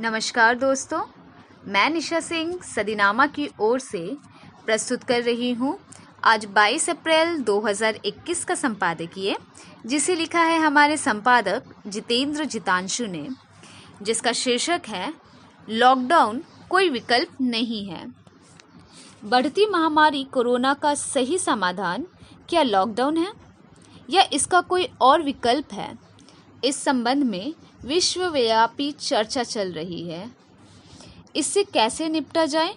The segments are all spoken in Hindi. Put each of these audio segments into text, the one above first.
नमस्कार दोस्तों, मैं निशा सिंह सदीनामा की ओर से प्रस्तुत कर रही हूँ आज 22 अप्रैल 2021 का संपादकीय, जिसे लिखा है हमारे संपादक जितेंद्र जितांशु ने, जिसका शीर्षक है लॉकडाउन कोई विकल्प नहीं है। बढ़ती महामारी कोरोना का सही समाधान क्या लॉकडाउन है या इसका कोई और विकल्प है? इस संबंध में विश्वव्यापी चर्चा चल रही है। इससे कैसे निपटा जाए,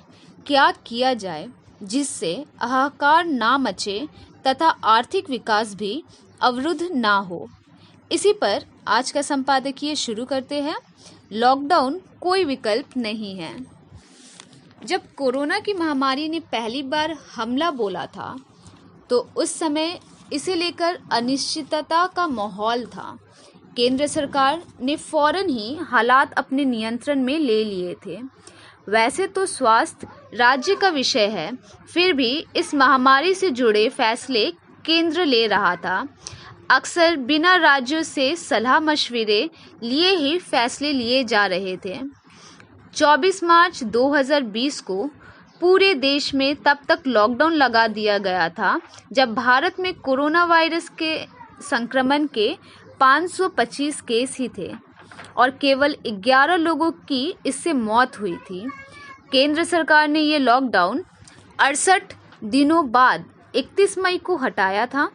क्या किया जाए जिससे हाहाकार ना मचे तथा आर्थिक विकास भी अवरुद्ध ना हो। इसी पर आज का संपादकीय शुरू करते हैं। लॉकडाउन कोई विकल्प नहीं है। जब कोरोना की महामारी ने पहली बार हमला बोला था तो उस समय इसे लेकर अनिश्चितता का माहौल था। केंद्र सरकार ने फौरन ही हालात अपने नियंत्रण में ले लिए थे। वैसे तो स्वास्थ्य राज्य का विषय है, फिर भी इस महामारी से जुड़े फैसले केंद्र ले रहा था। अक्सर बिना राज्यों से सलाह मशविरे लिए ही फैसले लिए जा रहे थे। 24 मार्च 2020 को पूरे देश में तब तक लॉकडाउन लगा दिया गया था जब भारत में कोरोना वायरस के संक्रमण के 525 केस ही थे और केवल 11 लोगों की इससे मौत हुई थी। केंद्र सरकार ने ये लॉकडाउन 68 दिनों बाद 31 मई को हटाया था।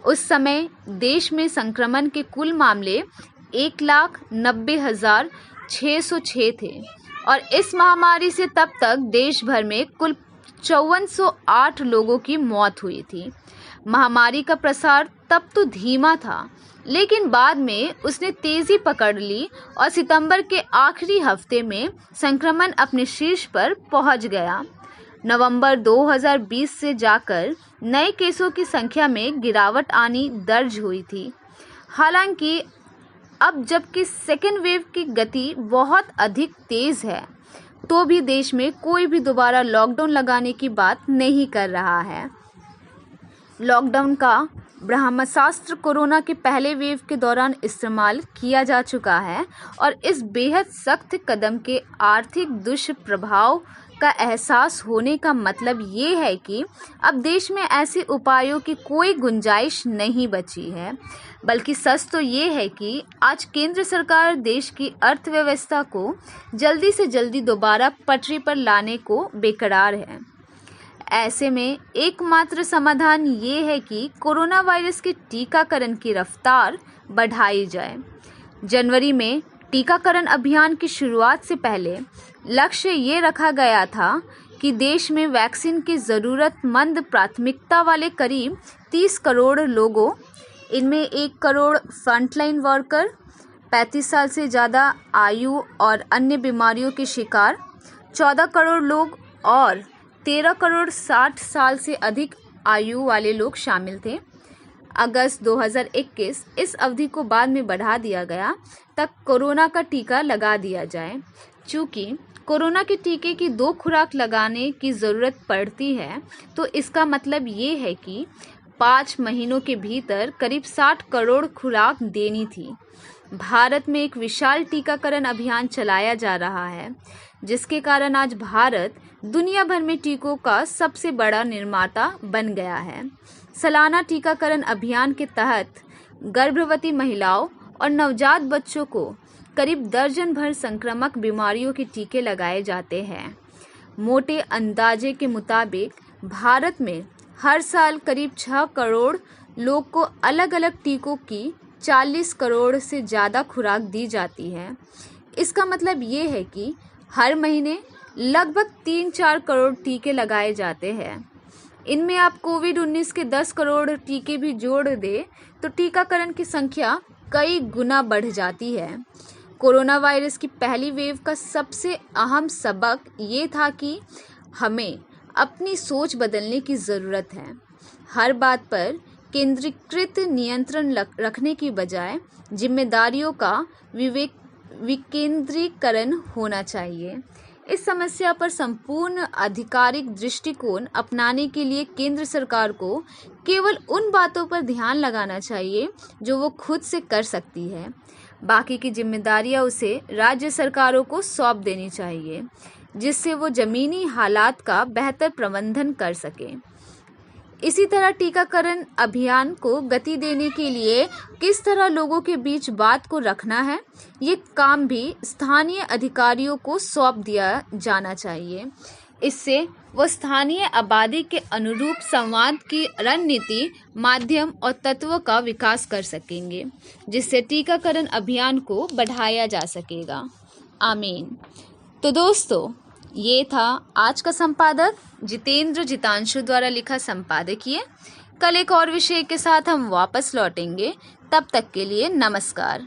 उस समय देश में संक्रमण के कुल मामले 1,90,606 थे और इस महामारी से तब तक देश भर में कुल 5408 लोगों की मौत हुई थी। महामारी का प्रसार तब तो धीमा था, लेकिन बाद में उसने तेजी पकड़ ली और सितंबर के आखिरी हफ्ते में संक्रमण अपने शीर्ष पर पहुंच गया। नवंबर 2020 से जाकर नए केसों की संख्या में गिरावट आनी दर्ज हुई थी। हालांकि अब जबकि सेकेंड वेव की गति बहुत अधिक तेज है, तो भी देश में कोई भी दोबारा लॉकडाउन लगाने की बात नहीं कर रहा है। लॉकडाउन का ब्रह्मास्त्र कोरोना के पहले वेव के दौरान इस्तेमाल किया जा चुका है और इस बेहद सख्त कदम के आर्थिक दुष्प्रभाव का एहसास होने का मतलब ये है कि अब देश में ऐसे उपायों की कोई गुंजाइश नहीं बची है। बल्कि सच तो ये है कि आज केंद्र सरकार देश की अर्थव्यवस्था को जल्दी से जल्दी दोबारा पटरी पर लाने को बेकरार है। ऐसे में एकमात्र समाधान ये है कि कोरोना वायरस के टीकाकरण की रफ्तार बढ़ाई जाए। जनवरी में टीकाकरण अभियान की शुरुआत से पहले लक्ष्य ये रखा गया था कि देश में वैक्सीन की ज़रूरतमंद प्राथमिकता वाले करीब 30 करोड़ लोगों, इनमें 1 करोड़ फ्रंटलाइन वर्कर, 35 साल से ज़्यादा आयु और अन्य बीमारियों के शिकार, 14 करोड़ लोग और 13 करोड़ 60 साल से अधिक आयु वाले लोग शामिल थे। अगस्त 2021 इस अवधि को बाद में बढ़ा दिया गया तक कोरोना का टीका लगा दिया जाए। चूँकि कोरोना के टीके की 2 खुराक लगाने की ज़रूरत पड़ती है, तो इसका मतलब ये है कि 5 महीनों के भीतर करीब 60 करोड़ खुराक देनी थी। भारत में एक विशाल टीकाकरण अभियान चलाया जा रहा है, जिसके कारण आज भारत दुनिया भर में टीकों का सबसे बड़ा निर्माता बन गया है। सालाना टीकाकरण अभियान के तहत गर्भवती महिलाओं और नवजात बच्चों को करीब दर्जन भर संक्रामक बीमारियों के टीके लगाए जाते हैं। मोटे अंदाजे के मुताबिक भारत में हर साल करीब 6 करोड़ लोग को अलग अलग टीकों की 40 करोड़ से ज़्यादा खुराक दी जाती है। इसका मतलब ये है कि हर महीने लगभग 3-4 करोड़ टीके लगाए जाते हैं। इनमें आप कोविड-19 के 10 करोड़ टीके भी जोड़ दें तो टीकाकरण की संख्या कई गुना बढ़ जाती है। कोरोना वायरस की पहली वेव का सबसे अहम सबक ये था कि हमें अपनी सोच बदलने की ज़रूरत है। हर बात पर केंद्रीकृत नियंत्रण रखने की बजाय जिम्मेदारियों का विकेंद्रीकरण होना चाहिए। इस समस्या पर संपूर्ण आधिकारिक दृष्टिकोण अपनाने के लिए केंद्र सरकार को केवल उन बातों पर ध्यान लगाना चाहिए जो वो खुद से कर सकती है। बाकी की जिम्मेदारियां उसे राज्य सरकारों को सौंप देनी चाहिए, जिससे वो जमीनी हालात का बेहतर प्रबंधन कर सके। इसी तरह टीकाकरण अभियान को गति देने के लिए किस तरह लोगों के बीच बात को रखना है, ये काम भी स्थानीय अधिकारियों को सौंप दिया जाना चाहिए। इससे वो स्थानीय आबादी के अनुरूप संवाद की रणनीति, माध्यम और तत्वों का विकास कर सकेंगे, जिससे टीकाकरण अभियान को बढ़ाया जा सकेगा। आमीन। तो दोस्तों, ये था आज का संपादक जितेंद्र जितांशु द्वारा लिखा संपादकीय। कल एक और विषय के साथ हम वापस लौटेंगे। तब तक के लिए नमस्कार।